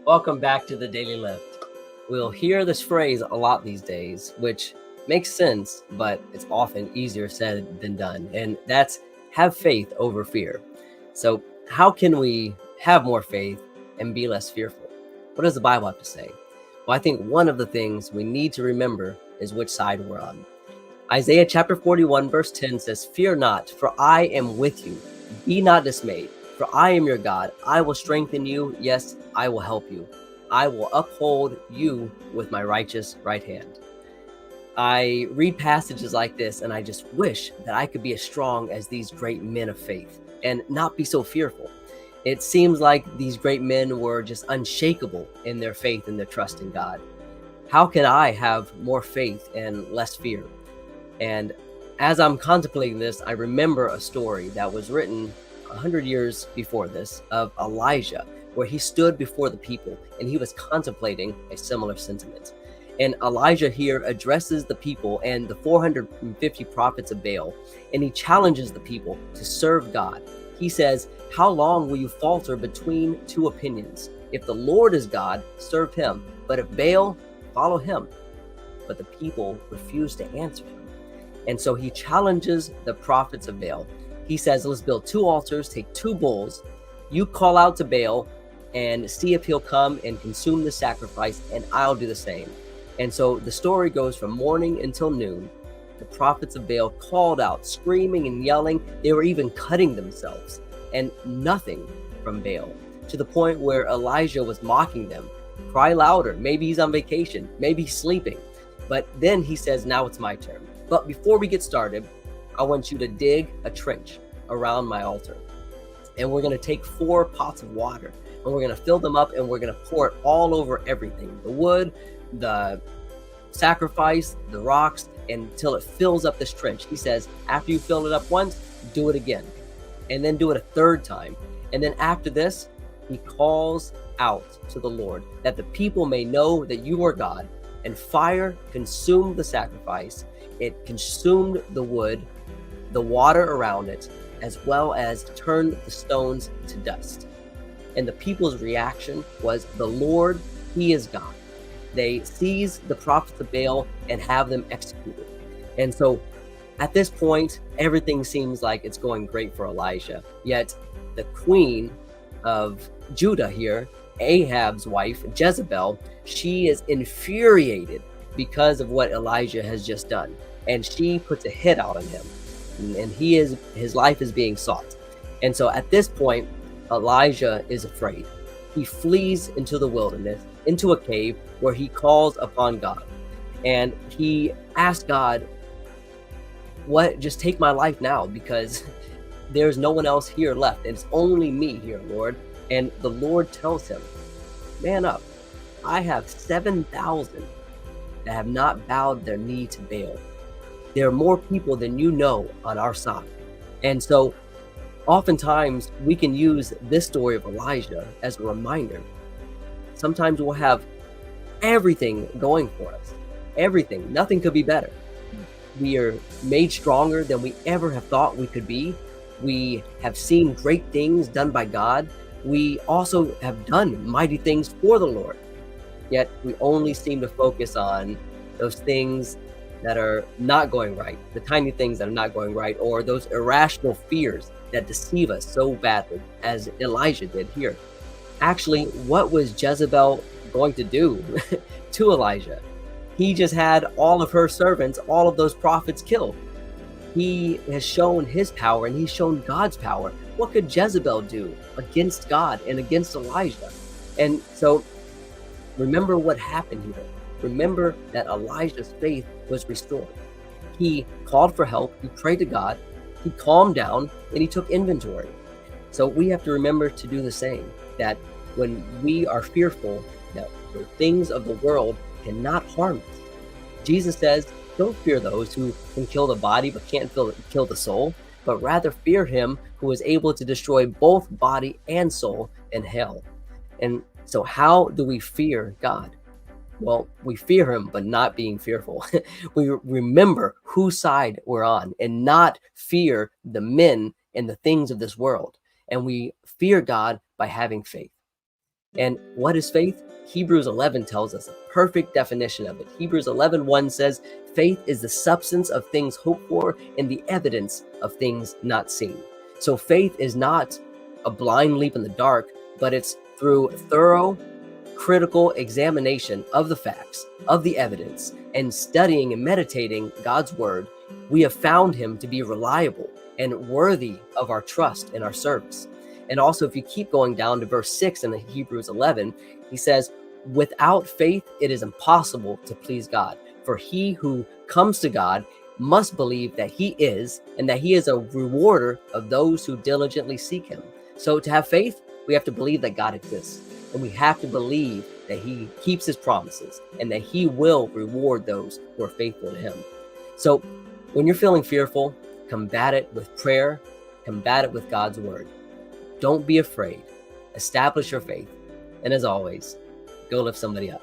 Welcome back to the Daily Lift. We'll hear this phrase a lot these days, which makes sense, but it's often easier said than done. And that's have faith over fear. So, how can we have more faith and be less fearful? What does the Bible have to say? Well, I think one of the things we need to remember is which side we're on. Isaiah chapter 41, verse 10 says, "Fear not, for I am with you. Be not dismayed, for I am your God. I will strengthen you. Yes, I will help you. I will uphold you with my righteous right hand." I read passages like this and I just wish that I could be as strong as these great men of faith and not be so fearful. It seems like these great men were just unshakable in their faith and their trust in God. How can I have more faith and less fear? And as I'm contemplating this, I remember a story that was written 100 years before this of Elijah, where he stood before the people and he was contemplating a similar sentiment. And Elijah here addresses the people and the 450 prophets of Baal, and he challenges the people to serve God. He says, "How long will you falter between two opinions? If the Lord is God, serve him. But if Baal, follow him." But the people refused to answer him. And so he challenges the prophets of Baal. He says, "Let's build two altars, take two bulls. You call out to Baal and see if he'll come and consume the sacrifice, and I'll do the same." And so the story goes from morning until noon. The prophets of Baal called out, screaming and yelling. They were even cutting themselves, and nothing from Baal, to the point where Elijah was mocking them. "Cry louder. Maybe he's on vacation. Maybe he's sleeping." But then he says, "Now it's my turn. But before we get started, I want you to dig a trench around my altar. And we're going to take 4 pots of water, and we're going to fill them up, and we're going to pour it all over everything, the wood, the sacrifice, the rocks, until it fills up this trench." He says, after you fill it up once, do it again, and then do it a third time. And then after this, he calls out to the Lord that the people may know that you are God. And fire consumed the sacrifice. It consumed the wood, the water around it, as well as turned the stones to dust. And the people's reaction was, "The Lord, he is God." They seize the prophets of Baal and have them executed. And so at this point, everything seems like it's going great for Elijah. Yet the queen of Judah here, Ahab's wife, Jezebel, she is infuriated because of what Elijah has just done. And she puts a hit out on him. And his life is being sought. And so at this point, Elijah is afraid. He flees into the wilderness, into a cave where he calls upon God. And he asks God, just take my life now, because there's no one else here left. And it's only me here, Lord. And the Lord tells him, "Man up. I have 7,000 that have not bowed their knee to Baal. There are more people than you know on our side." And so oftentimes we can use this story of Elijah as a reminder. Sometimes we'll have everything going for us. Everything. Nothing could be better. We are made stronger than we ever have thought we could be. We have seen great things done by God. We also have done mighty things for the Lord. Yet we only seem to focus on those things that are not going right, the tiny things that are not going right, or those irrational fears that deceive us so badly, as Elijah did here. Actually, what was Jezebel going to do to Elijah? He just had all of her servants, all of those prophets, killed. He has shown his power, and he's shown God's power. What could Jezebel do against God and against Elijah? And so remember what happened here. Remember that Elijah's faith was restored. He called for help. He prayed to God. He calmed down, and he took inventory. So we have to remember to do the same, that when we are fearful that the things of the world cannot harm us. Jesus says, "Don't fear those who can kill the body but can't kill the soul, but rather fear him who is able to destroy both body and soul in hell." And so how do we fear God? Well, we fear him, but not being fearful. We remember whose side we're on and not fear the men and the things of this world. And we fear God by having faith. And what is faith? Hebrews 11 tells us a perfect definition of it. Hebrews 11:1 says, faith is the substance of things hoped for and the evidence of things not seen. So faith is not a blind leap in the dark, but it's through thorough, critical examination of the facts, of the evidence, and studying and meditating God's word, we have found him to be reliable and worthy of our trust and our service. And also, if you keep going down to verse 6 in the Hebrews 11, he says, without faith, it is impossible to please God. For he who comes to God must believe that he is, and that he is a rewarder of those who diligently seek him. So to have faith, we have to believe that God exists. And we have to believe that he keeps his promises and that he will reward those who are faithful to him. So when you're feeling fearful, combat it with prayer, combat it with God's word. Don't be afraid. Establish your faith. And as always, go lift somebody up.